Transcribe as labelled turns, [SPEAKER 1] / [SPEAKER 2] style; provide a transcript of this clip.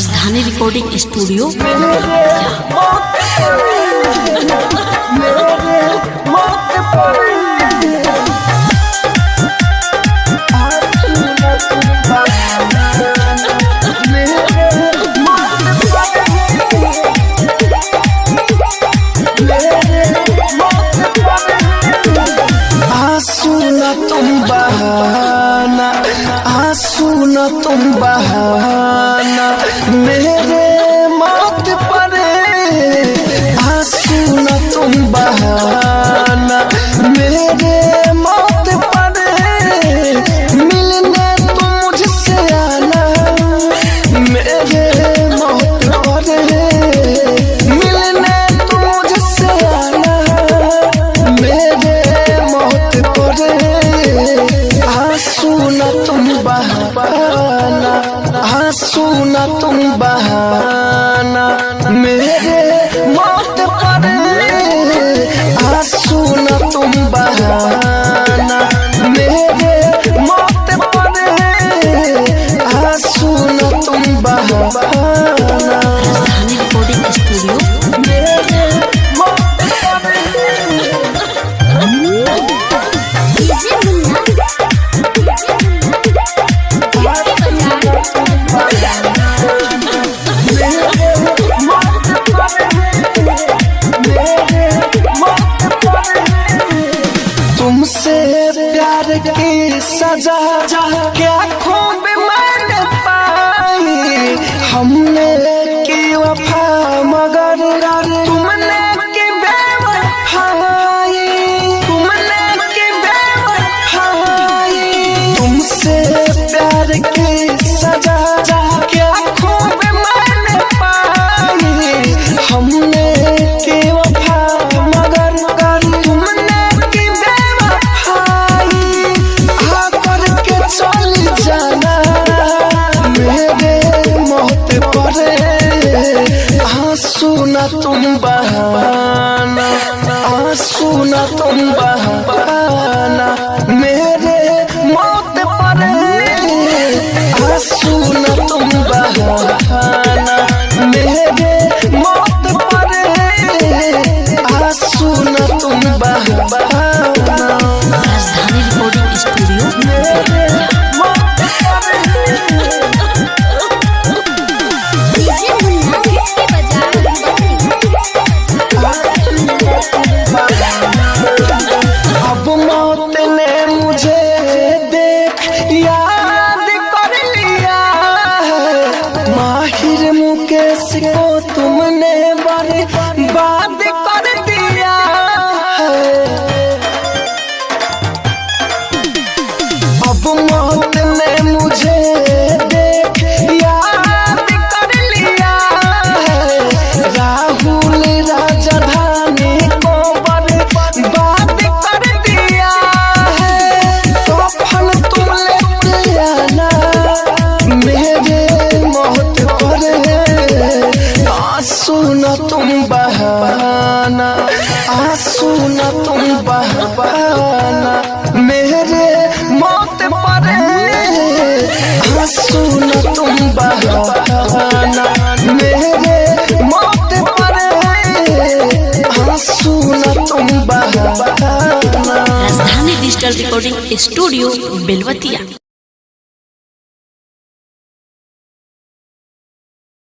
[SPEAKER 1] राजधानी recording studio.
[SPEAKER 2] तुम बहाना मेरे मौत पर आंसू न तुम बहाना मेरे मौत पर मिलने तुम मुझसे आना मेरे मौत पर मिलने तुम मुझसे आना मेरे मौत पर आंसू न तुम बहाना आंसू न तुम बहाना मेरे मौत पर आंसू न तुम बहाना मेरे मौत पर आंसू न तुम बहाना
[SPEAKER 1] राजधानी रिकॉर्डिंग स्टूडियो।
[SPEAKER 2] मेरे मौत तुमसे प्यार की सजा क्या खूब मैंने पाई हमने की वफा मगर तुमने की बेवफाई तुमने की बेवफाई तुमसे प्यार की सजा क्या खूब मैंने पाई हमने की वफा मगर तुमने की बेवफाई आकर के चल जाना मेरे मौत पर आंसू न तुम बहाना आंसू न तुम बहाना मेरे मौत पर आंसू न तुम बहाना मेरे मौत पर आंसू न तुम बहाना
[SPEAKER 1] राजधानी रिकॉर्डिंग स्टूडियो।
[SPEAKER 2] अब मौत ने मुझे देख याद कर लिया है माहिर मुकेश को तुमने बर्बाद कर दिया है अब मौत ने मुझे देख याद कर लिया है राहुल राजधानी को बर्बाद कर दिया है कफन तुम लेके आना मेरे मौत पर आंसू न तुम बहाना आंसू न तुम बहाना मेरे मौत पर आंसू न तुम बहाना मेरे मौत पर आंसू न तुम बहाना
[SPEAKER 1] राजधानी डिजिटल रिकॉर्डिंग स्टूडियो बेलवतिया।